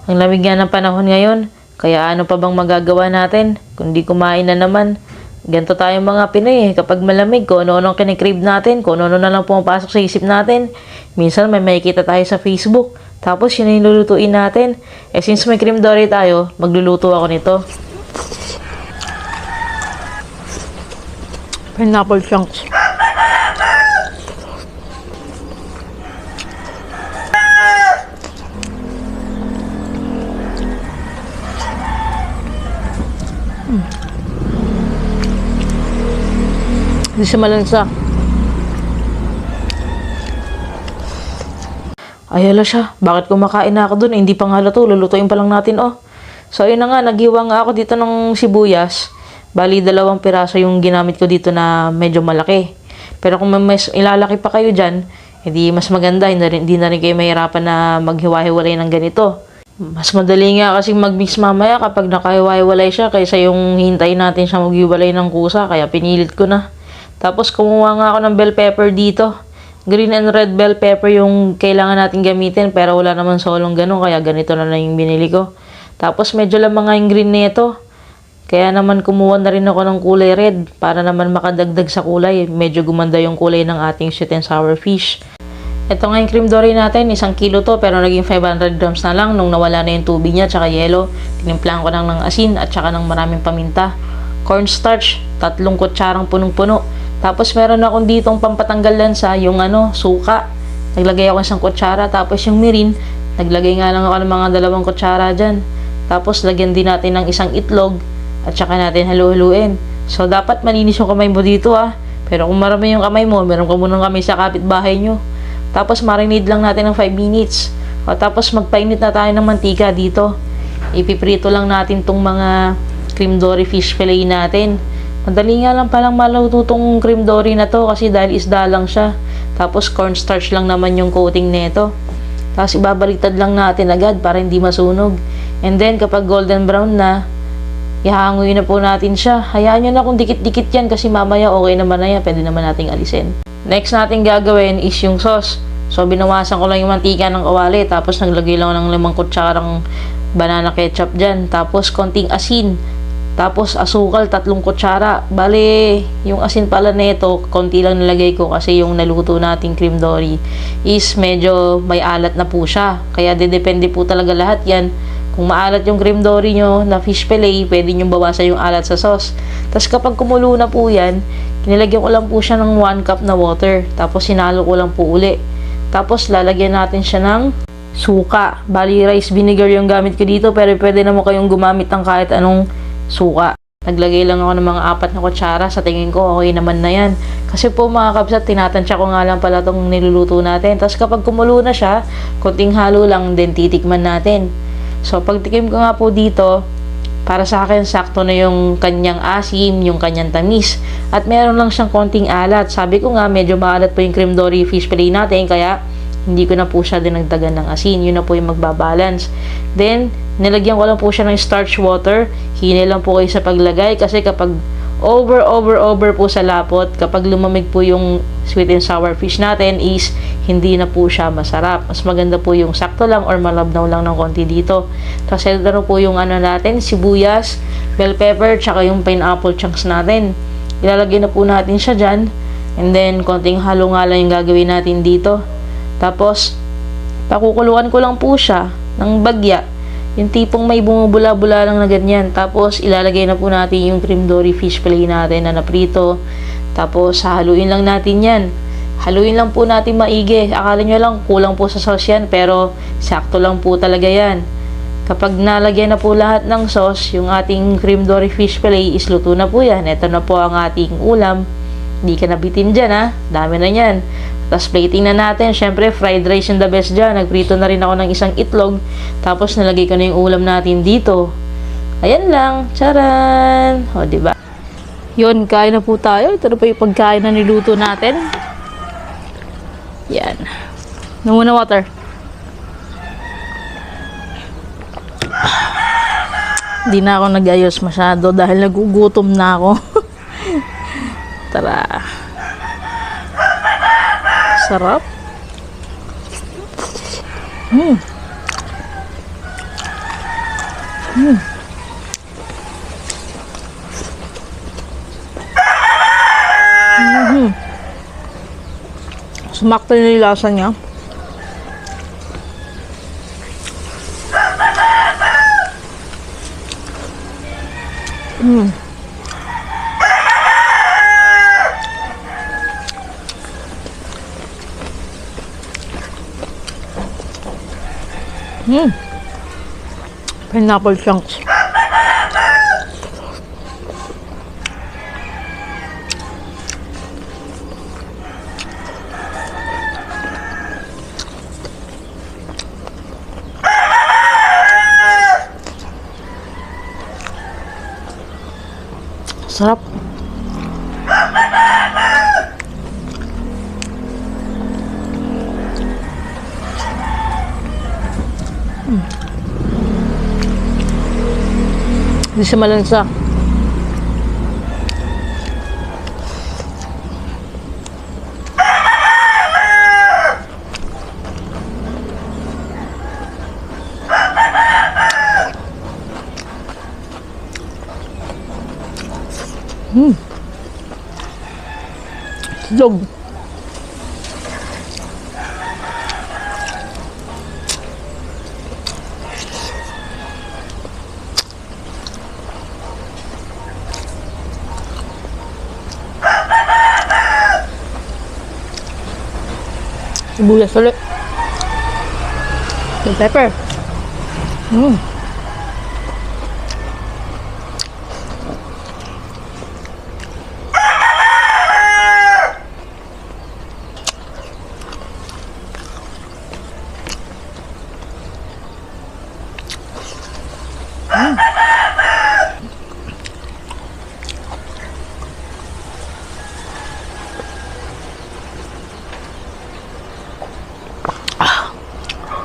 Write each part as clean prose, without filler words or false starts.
Ang lamig nga ng panahon ngayon. Kaya ano pa bang magagawa natin? Kundi kumain na naman. Ganito tayo mga Pinoy kapag malamig, kung ano-ano ang kinikrave natin, kung ano-ano na lang pumapasok sa isip natin. Minsan may makikita tayo sa Facebook, tapos yun na yung lulutuin natin. Since may cream dory tayo, magluluto ako nito. Pineapple chunks. Hindi siya malansa. Ayala siya. Bakit kumakain na ako dun? Hindi pa nga luto. Lulutuin pa lang natin, oh. So, ayun na nga. Naghiwa nga ako dito ng sibuyas. Bali, 2 piraso yung ginamit ko dito na medyo malaki. Pero kung mas ilalaki pa kayo dyan, hindi mas maganda. Hindi na rin kayo mahirapan na maghiwa-hiwalay ng ganito. Mas madali nga kasi mag-mix mamaya kapag nakahiwa-hiwalay siya kaysa yung hintayin natin siya maghiwalay ng kusa. Kaya pinilit ko na. Tapos kumuha nga ako ng bell pepper dito. Green and red bell pepper yung kailangan natin gamitin pero wala naman solong ganun kaya ganito na lang yung binili ko. Tapos medyo lamang nga yung green nito. Kaya naman kumuha na rin ako ng kulay red para naman makadagdag sa kulay. Medyo gumanda yung kulay ng ating sweet and sour fish. Ito nga yung cream dory natin, 1 kilo to pero naging 500 grams na lang nung nawala na yung tubig niya tsaka yelo. Tinimplahan ko lang ng asin at tsaka ng maraming paminta. Cornstarch, 3 kutsarang punong-puno. Tapos meron akong ditong pampatanggal lansa, yung suka. Naglagay ako 1 kutsara. Tapos yung mirin, naglagay nga lang ako ng mga 2 kutsara dyan. Tapos lagyan din natin ng 1 itlog at saka natin halu-haluin. So dapat malinis yung kamay mo dito Pero kung marami yung kamay mo, meron ka munang kamay sa kapitbahay nyo. Tapos marinade lang natin ng 5 minutes. Tapos magpainit na tayo ng mantika dito. Ipiprito lang natin tong mga cream dory fish fillet natin. Madali nga lang palang maluto tong cream dory na to kasi dahil isda lang siya. Tapos cornstarch lang naman yung coating nito. Tapos ibabaliktad lang natin agad para hindi masunog. And then kapag golden brown na, ihangoy na po natin siya. Hayaan nyo na kung dikit-dikit yan kasi mamaya okay naman na yan. Pwede naman nating alisin. Next natin gagawin is yung sauce. So binawasan ko lang yung mantika ng kawali. Tapos naglagay lang ng 5 kutsarang banana ketchup dyan. Tapos konting asin. Tapos asukal 3 kutsara. Bale, yung asin pala nito, konti lang nilagay ko kasi yung naluto nating cream dory is medyo may alat na po siya. Kaya depende po talaga lahat yan. Kung maalat yung cream dory nyo na fish fillet, pwede nyo bawasan yung alat sa sauce. Tapos kapag kumulo na po yan, kinilagyan ko lang po siya ng 1 cup na water. Tapos sinalo ko lang po uli. Tapos lalagyan natin siya ng suka. Bali, rice vinegar yung gamit ko dito, pero pwede naman kayong gumamit ng kahit anong suka. Naglagay lang ako ng mga 4 na kutsara. Sa tingin ko, okay naman na yan. Kasi po mga kabsat, tinatansya ko nga lang pala itong niluluto natin. Tapos kapag kumulo na siya, konting halo lang, then titikman natin. So, pagtikim ko nga po dito, para sa akin, sakto na yung kanyang asim, yung kanyang tamis. At meron lang siyang konting alat. Sabi ko nga, medyo maalat po yung cream dory fish fillet natin, kaya hindi ko na po siya dinagdagan ng asin. Yun na po yung magbabalance. Then, nilagyan ko lang po siya ng starch water. Hinay lang po kayo sa paglagay kasi kapag over po sa lapot, kapag lumamig po yung sweet and sour fish natin is hindi na po siya masarap. Mas maganda po yung sakto lang or malabnaw lang ng konti dito. Tapos ito po yung natin, sibuyas, bell pepper, tsaka yung pineapple chunks natin. Ilalagay na po natin siya dyan. And then, konting halo nga lang yung gagawin natin dito. Tapos, pakukuluan ko lang po siya ng bagya. Yung tipong may bumubula-bula lang na ganyan. Tapos, ilalagay na po natin yung cream dory fish fillet natin na naprito. Tapos, haluin lang natin yan. Haluin lang po natin maigi. Akala nyo lang, kulang po sa sauce yan. Pero, sakto lang po talaga yan. Kapag nalagyan na po lahat ng sauce, yung ating cream dory fish fillet is luto na po yan. Ito na po ang ating ulam. Hindi ka nabitin dyan Dami na yan. Tapos plating na natin. Syempre, fried rice yung the best dyan. Nagprito na rin ako ng 1 itlog. Tapos nalagay ko na yung ulam natin dito. Ayan lang. Charan! O, diba? Yun, kain na po tayo. Ito na po yung pagkain na niluto natin. Yan. No muna water. Hindi na ako nag-ayos masyado dahil nagugutom na ako. Tara. Sarap. Sumakto na yung lasa niya. Pineapple chunks. Sarap. Hindi siya malansa. Itlog. Sibuyas ulit. Bell pepper.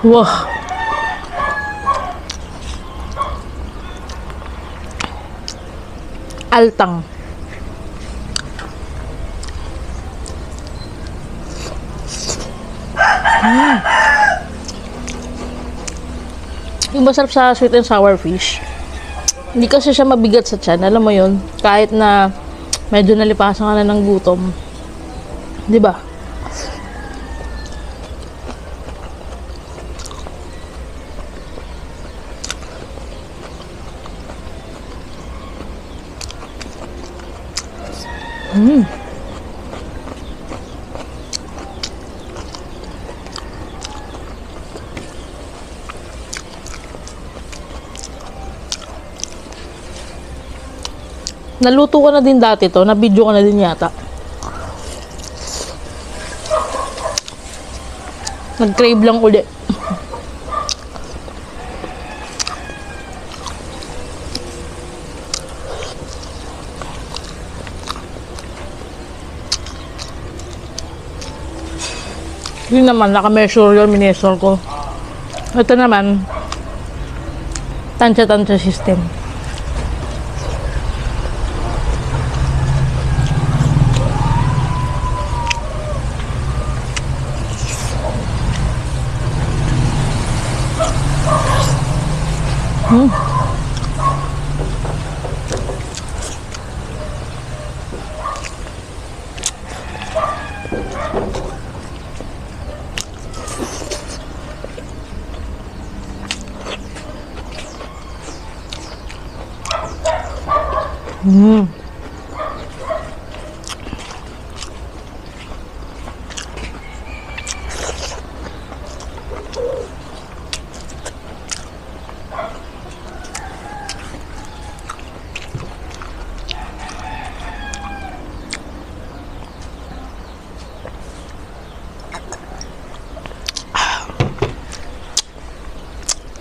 Wah. Altang. Yung masarap sa sweet and sour fish. Hindi kasi siya mabigat sa tiyan. Alam mo yun? Kahit na medyo nalipasan ka na ng gutom. Di ba? Naluto ko na din dati to. Na-video ko na din yata. Nag-crave lang ulit. Yun naman, naka-measure yun, mineasure ko. Ito naman, tansya-tansya system.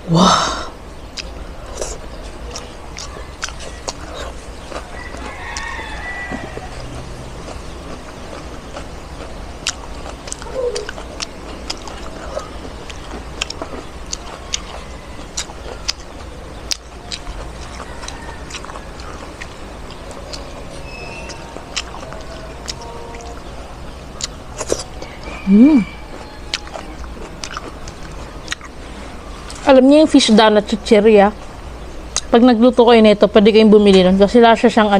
Wow. Alam niyo yung fish donut chicheria? Pag nagluto kayo nito, pwede kayong bumili nun. Kasi lasa siyang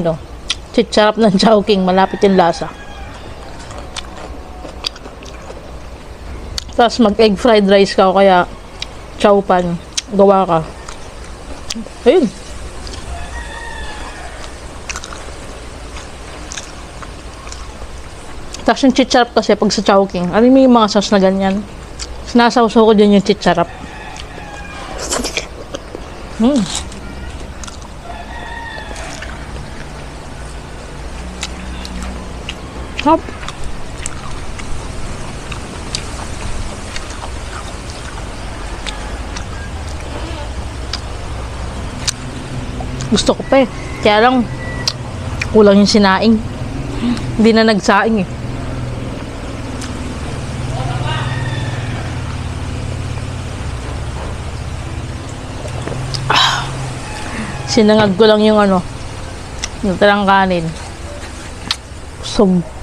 chicharap ng Chowking. Malapit yung lasa. Tapos mag-egg fried rice ka o kaya chow pan. Gawa ka. Ayun. Tapos yung chicharap kasi pag sa Chowking, ano yung mga sauce na ganyan? Sinasawsaw ko din yung chicharap. Hop. Gusto ko pa eh. Kaya lang, kulang yung sinaing. Hindi na nagsaing eh. Sinangag ko lang yung natirang kanin. Busog.